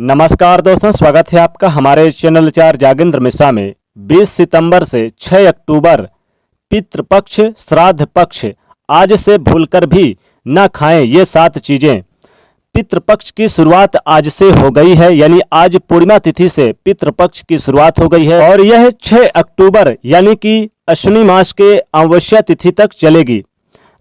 नमस्कार दोस्तों, स्वागत है आपका हमारे चैनल चार जागेंद्र मिश्रा में। 20 सितंबर से 6 अक्टूबर पितृपक्ष श्राद्ध पक्ष। आज से भूलकर भी न खाएं ये 7 चीजें। पितृपक्ष की शुरुआत आज से हो गई है, यानी आज पूर्णिमा तिथि से पितृपक्ष की शुरुआत हो गई है और यह 6 अक्टूबर यानी कि अश्विनी मास के अमावस्या तिथि तक चलेगी।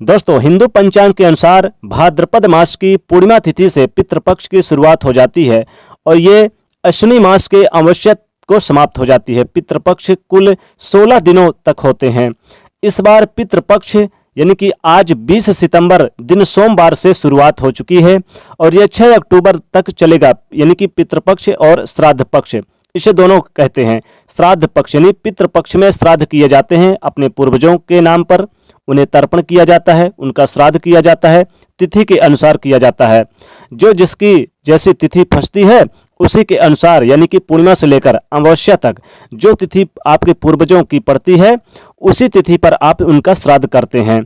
दोस्तों, हिंदू पंचांग के अनुसार भाद्रपद मास की पूर्णिमा तिथि से पितृपक्ष की शुरुआत हो जाती है और ये अश्विनी मास के अमावस्या को समाप्त हो जाती है। पितृपक्ष कुल 16 दिनों तक होते हैं। इस बार पितृपक्ष यानी कि आज 20 सितंबर दिन सोमवार से शुरुआत हो चुकी है और यह 6 अक्टूबर तक चलेगा, यानी कि पितृपक्ष और श्राद्ध पक्ष, इसे दोनों कहते हैं। श्राद्ध पक्ष यानी पितृपक्ष में श्राद्ध किए जाते हैं, अपने पूर्वजों के नाम पर उन्हें तर्पण किया जाता है, उनका श्राद्ध किया जाता है, तिथि के अनुसार किया जाता है। जो जिसकी जैसी तिथि फंसती है उसी के अनुसार, यानी कि पूर्णिमा से लेकर अमावस्या तक जो तिथि आपके पूर्वजों की पड़ती है उसी तिथि पर आप उनका श्राद्ध करते हैं।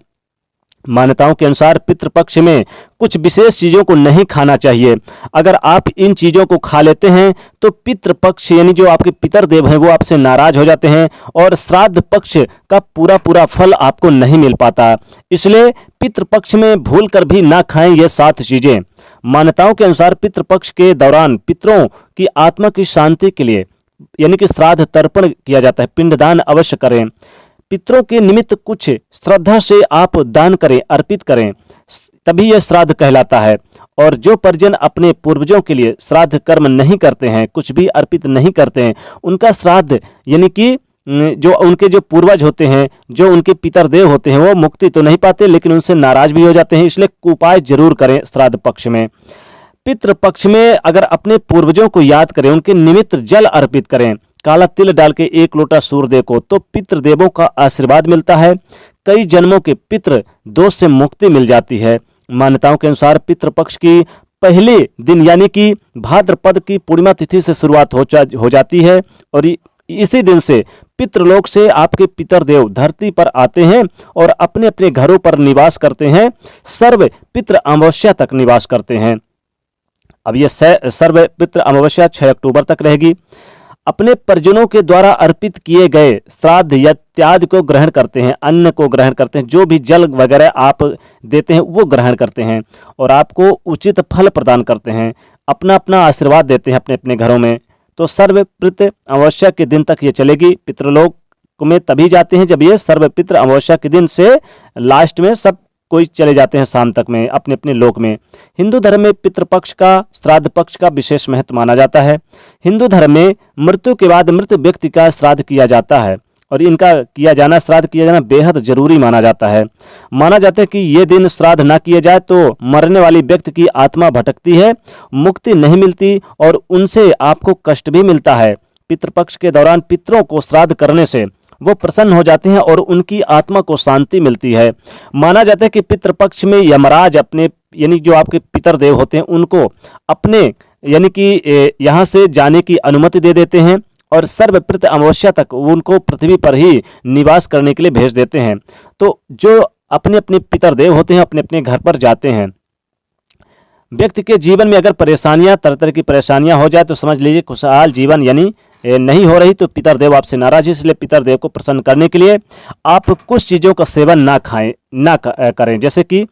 मान्यताओं के अनुसार पितृपक्ष में कुछ विशेष चीजों को नहीं खाना चाहिए। अगर आप इन चीजों को खा लेते हैं तो पितृपक्ष यानी जो आपके पितर देव हैं वो आपसे नाराज हो जाते हैं और श्राद्ध पक्ष का पूरा फल आपको नहीं मिल पाता। इसलिए पितृपक्ष में भूल कर भी ना खाएं ये 7 चीजें। मान्यताओं के अनुसार पितृपक्ष के दौरान पितरों की आत्मा की शांति के लिए यानी कि श्राद्ध तर्पण किया जाता है। पिंडदान अवश्य करें। पितरों के निमित्त कुछ श्रद्धा से आप दान करें, अर्पित करें, तभी यह श्राद्ध कहलाता है। और जो परिजन अपने पूर्वजों के लिए श्राद्ध कर्म नहीं करते हैं, कुछ भी अर्पित नहीं करते हैं, उनका श्राद्ध यानी कि जो उनके जो पूर्वज होते हैं, जो उनके पितर देव होते हैं, वो मुक्ति तो नहीं पाते लेकिन उनसे नाराज भी हो जाते हैं। इसलिए उपाय जरूर करें श्राद्ध पक्ष में। पितृपक्ष में अगर अपने पूर्वजों को याद करें, उनके निमित्त जल अर्पित करें, काला तिल डाल के 1 लोटा सूर्यदेव को, तो पितृदेवों का आशीर्वाद मिलता है। कई जन्मों के पितृ दोष से मुक्ति मिल जाती है। मान्यताओं के अनुसार पितृपक्ष की पहले दिन यानी कि भाद्रपद की पूर्णिमा तिथि से शुरुआत हो जाती है और इसी दिन से पितृलोक से आपके पितर देव धरती पर आते हैं और अपने अपने घरों पर निवास करते हैं। सर्व पितृ अमावस्या तक निवास करते हैं। अब यह सर्व पितृ अमावस्या 6 अक्टूबर तक रहेगी। अपने परिजनों के द्वारा अर्पित किए गए श्राद्ध या त्याग को ग्रहण करते हैं, अन्न को ग्रहण करते हैं, जो भी जल वगैरह आप देते हैं वो ग्रहण करते हैं और आपको उचित फल प्रदान करते हैं। अपना अपना आशीर्वाद देते हैं अपने अपने घरों में। तो सर्वपितृ अमावस्या के दिन तक ये चलेगी। पितृलोक में तभी जाते हैं जब ये सर्वपितृ अमावस्या के दिन से लास्ट में सब कोई चले जाते हैं शाम तक में अपने अपने लोक में। हिंदू धर्म में पितृपक्ष का श्राद्ध पक्ष का विशेष महत्व माना जाता है। हिंदू धर्म में मृत्यु के बाद मृत व्यक्ति का श्राद्ध किया जाता है और इनका श्राद्ध किया जाना बेहद जरूरी माना जाता है। माना जाता है कि ये दिन श्राद्ध ना किया जाए तो मरने वाली व्यक्ति की आत्मा भटकती है, मुक्ति नहीं मिलती और उनसे आपको कष्ट भी मिलता है। पितृपक्ष के दौरान पितरों को श्राद्ध करने से वो प्रसन्न हो जाते हैं और उनकी आत्मा को शांति मिलती है। माना जाता है कि पितृपक्ष में यमराज अपने यानी जो आपके पितर देव होते हैं उनको अपने यानी कि यहाँ से जाने की अनुमति दे देते हैं और सर्वपितृ अमावस्या तक उनको पृथ्वी पर ही निवास करने के लिए भेज देते हैं। तो जो अपने अपने पितर देव होते हैं अपने अपने घर पर जाते हैं। व्यक्ति के जीवन में अगर परेशानियां तरह तरह की परेशानियां हो जाए तो समझ लीजिए खुशहाल जीवन यानी नहीं हो रही, तो पितर देव आपसे नाराज है। इसलिए पितर देव को प्रसन्न करने के लिए आप कुछ चीज़ों का सेवन ना करें। जैसे कि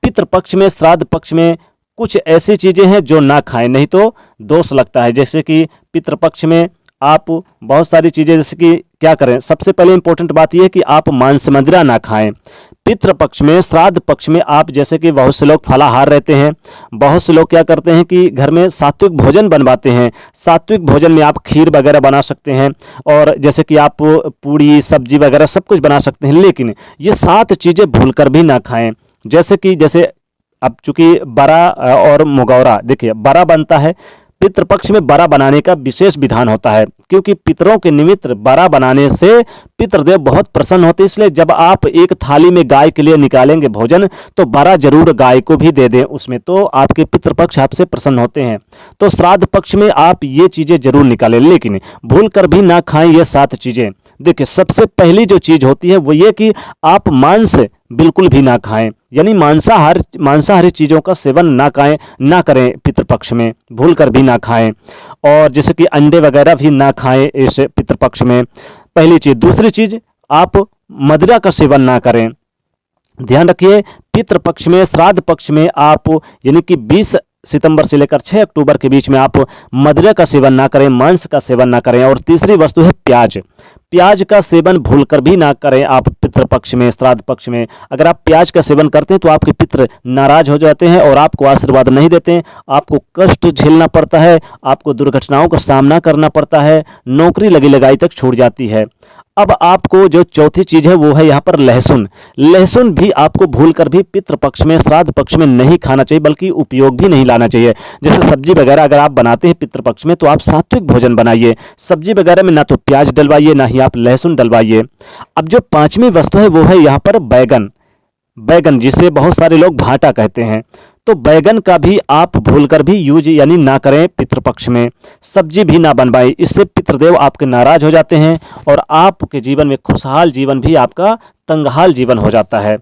पितृपक्ष में श्राद्ध पक्ष में कुछ ऐसी चीज़ें हैं जो ना खाएं, नहीं तो दोष लगता है। जैसे कि पितृपक्ष में आप बहुत सारी चीज़ें जैसे कि क्या करें, सबसे पहले इंपॉर्टेंट बात यह है कि आप मांस मदिरा ना खाएं। पितृपक्ष में श्राद्ध पक्ष में आप जैसे कि बहुत से लोग फलाहार रहते हैं, बहुत से लोग क्या करते हैं कि घर में सात्विक भोजन बनवाते हैं। सात्विक भोजन में आप खीर वगैरह बना सकते हैं और जैसे कि आप पूड़ी सब्जी वगैरह सब कुछ बना सकते हैं, लेकिन ये 7 चीज़ें भूलकर भी ना खाएं। जैसे अब चूंकि बड़ा और मुगौरा, देखिए बड़ा बनता है, पितृपक्ष में बड़ा बनाने का विशेष विधान होता है क्योंकि पितरों के निमित्त बड़ा बनाने से पितृदेव बहुत प्रसन्न होते हैं। इसलिए जब आप एक थाली में गाय के लिए निकालेंगे भोजन तो बड़ा जरूर गाय को भी दे दें उसमें, तो आपके पितृपक्ष आपसे प्रसन्न होते हैं। तो श्राद्ध पक्ष में आप ये चीज़ें जरूर निकालें, लेकिन भूल कर भी ना खाएं ये 7 चीज़ें। देखिए, सबसे पहली जो चीज होती है वो ये कि आप मांस बिल्कुल भी ना खाएं, यानी मांसाहारी चीजों का सेवन ना करें पितृपक्ष में, भूल कर भी ना खाएं। और जैसे कि अंडे वगैरह भी ना खाएं इस पितृपक्ष में, पहली चीज। दूसरी चीज, आप मदिरा का सेवन ना करें। ध्यान रखिए, पितृपक्ष में, श्राद्ध पक्ष में आप यानी कि 20 सितंबर से लेकर 6 अक्टूबर के बीच में आप मदिरा का सेवन ना करें, मांस का सेवन ना करें। और तीसरी वस्तु है प्याज। प्याज का सेवन भूलकर भी ना करें आप पितृपक्ष में, श्राद्ध पक्ष में। अगर आप प्याज का सेवन करते हैं तो आपके पितृ नाराज हो जाते हैं और आपको आशीर्वाद नहीं देते हैं, आपको कष्ट झेलना पड़ता है, आपको दुर्घटनाओं का सामना करना पड़ता है, नौकरी लगी लगाई तक छूट जाती है। अब आपको जो चौथी चीज है वो है यहाँ पर लहसुन। लहसुन भी आपको भूलकर भी पितृपक्ष में, श्राद्ध पक्ष में नहीं खाना चाहिए, बल्कि उपयोग भी नहीं लाना चाहिए। जैसे सब्जी वगैरह अगर आप बनाते हैं पितृपक्ष में तो आप सात्विक भोजन बनाइए, सब्जी वगैरह में ना तो प्याज डलवाइए ना ही आप लहसुन डलवाइए। अब जो पांचवी वस्तु है वो है यहाँ पर बैगन। बैगन, जिसे बहुत सारे लोग भाटा कहते हैं, तो बैगन का भी आप भूलकर भी यूज यानी ना करें पितृपक्ष में, सब्जी भी ना बनवाएं। इससे पितृदेव आपके नाराज हो जाते हैं और आपके जीवन में खुशहाल जीवन भी आपका तंगहाल जीवन हो जाता है।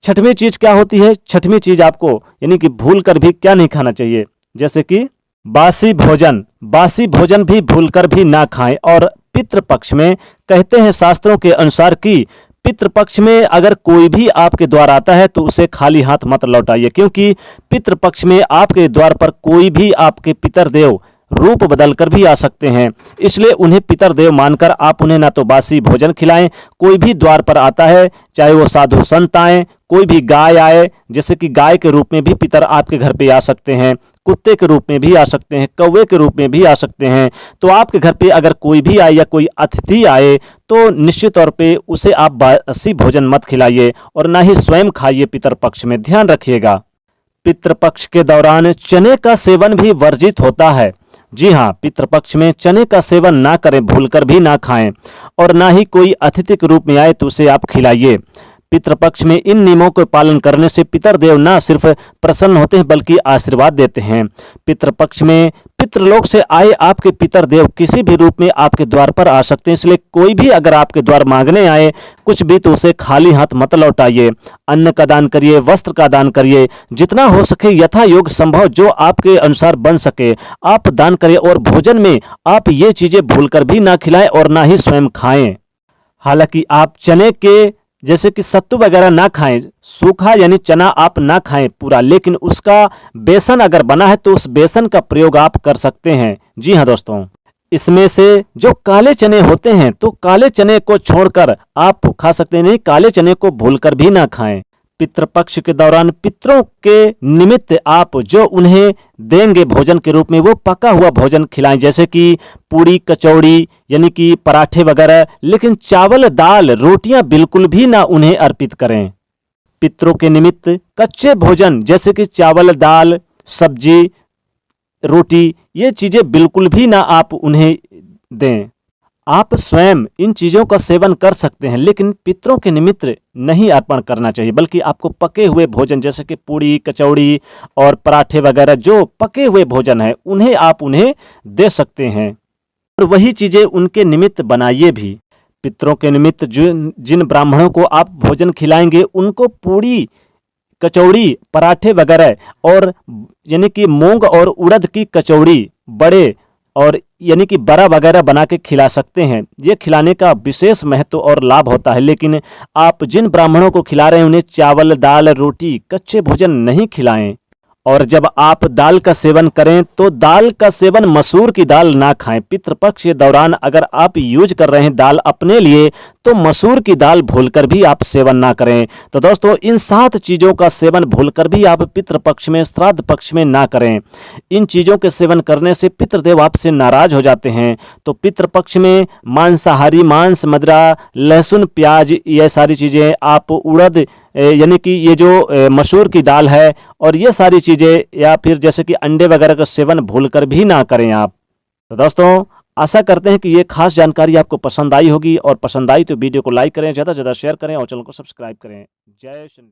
छठवीं चीज क्या होती है? छठवीं चीज आपको यानी कि भूलकर भी क्या नहीं खाना चाहिए, जैसे कि बासी भोजन। बासी भोजन भी भूलकर भी ना खाएं। और पितृपक्ष में कहते हैं शास्त्रों के अनुसार कि पितृपक्ष में अगर कोई भी आपके द्वार आता है तो उसे खाली हाथ मत लौटाइए, क्योंकि पितृपक्ष में आपके द्वार पर कोई भी आपके पितरदेव रूप बदलकर भी आ सकते हैं। इसलिए उन्हें पितरदेव मानकर आप उन्हें ना तो बासी भोजन खिलाएं। कोई भी द्वार पर आता है, चाहे वो साधु संत आए, कोई भी गाय आए, जैसे कि गाय के रूप में भी पितर आपके घर पे आ सकते हैं, कुत्ते के रूप में भी आ सकते हैं, कौवे के रूप में भी आ सकते हैं। तो आपके घर पे अगर कोई भी आए या कोई अतिथि आए तो निश्चित तौर पे उसे आप बासी भोजन मत खिलाइए और ना ही स्वयं खाइए पितरपक्ष में। ध्यान रखिएगा, पितृपक्ष के दौरान चने का सेवन भी वर्जित होता है। जी हाँ, पितृपक्ष में चने का सेवन ना करें, भूलकर भी ना खाएं। और ना ही कोई अतिथि के रूप में आए तो उसे आप खिलाइए। पितृपक्ष में इन नियमों के पालन करने से पितरदेव ना सिर्फ प्रसन्न होते हैं बल्कि आशीर्वाद देते हैं। पितृपक्ष में पितृलोक से आए आपके पितरदेव किसी भी रूप में आपके द्वार पर आ सकते हैं, इसलिए कोई भी अगर आपके द्वार मांगने आए कुछ भी तो उसे खाली हाथ मत लौटाइए। अन्न का दान करिए, वस्त्र का दान करिए, जितना हो सके यथा योग संभव जो आपके अनुसार बन सके आप दान करिए। और भोजन में आप ये चीजें भूलकर भी ना खिलाएं और ना ही स्वयं खाएं। हालांकि आप चने के जैसे कि सत्तू वगैरह ना खाएं, सूखा यानी चना आप ना खाएं पूरा, लेकिन उसका बेसन अगर बना है तो उस बेसन का प्रयोग आप कर सकते हैं। जी हाँ दोस्तों, इसमें से जो काले चने होते हैं तो काले चने को छोड़कर आप खा सकते हैं, नहीं काले चने को भूलकर भी ना खाएं। पितृपक्ष के दौरान पितरों के निमित्त आप जो उन्हें देंगे भोजन के रूप में वो पका हुआ भोजन खिलाएं, जैसे कि पूड़ी कचौड़ी यानी कि पराठे वगैरह, लेकिन चावल दाल रोटियां बिल्कुल भी ना उन्हें अर्पित करें। पितरों के निमित्त कच्चे भोजन जैसे कि चावल दाल सब्जी रोटी ये चीजें बिल्कुल भी ना आप उन्हें दें। आप स्वयं इन चीजों का सेवन कर सकते हैं, लेकिन पितरों के निमित्त नहीं अर्पण करना चाहिए, बल्कि आपको पके हुए भोजन जैसे कि पूड़ी कचौड़ी और पराठे वगैरह जो पके हुए भोजन है उन्हें आप उन्हें दे सकते हैं। और वही चीजें उनके निमित्त बनाइए भी। पितरों के निमित्त जिन ब्राह्मणों को आप भोजन खिलाएंगे उनको पूड़ी कचौड़ी पराठे वगैरह और यानी कि मूंग और उड़द की कचौड़ी बड़े और यानी कि बड़ा वगैरह बना के खिला सकते हैं। ये खिलाने का विशेष महत्व और लाभ होता है। लेकिन आप जिन ब्राह्मणों को खिला रहे हैं उन्हें चावल दाल रोटी कच्चे भोजन नहीं खिलाएं। और जब आप दाल का सेवन करें तो दाल का सेवन मसूर की दाल ना खाएं। पितृपक्ष के दौरान अगर आप यूज कर रहे हैं दाल अपने लिए तो मसूर की दाल भूलकर भी आप सेवन ना करें। तो दोस्तों इन 7 चीज़ों का सेवन भूलकर भी आप पितृपक्ष में श्राद्ध पक्ष में ना करें। इन चीज़ों के सेवन करने से पितृदेव आपसे नाराज हो जाते हैं। तो पितृपक्ष में मांसाहारी मांस मदिरा लहसुन प्याज ये सारी चीज़ें आप उड़द यानी कि ये जो मसूर की दाल है और ये सारी चीज़ें या फिर जैसे कि अंडे वगैरह का सेवन भूलकर भी ना करें आप। तो दोस्तों आशा करते हैं कि ये खास जानकारी आपको पसंद आई होगी और पसंद आई तो वीडियो को लाइक करें, ज़्यादा से ज़्यादा शेयर करें और चैनल को सब्सक्राइब करें। जय श्री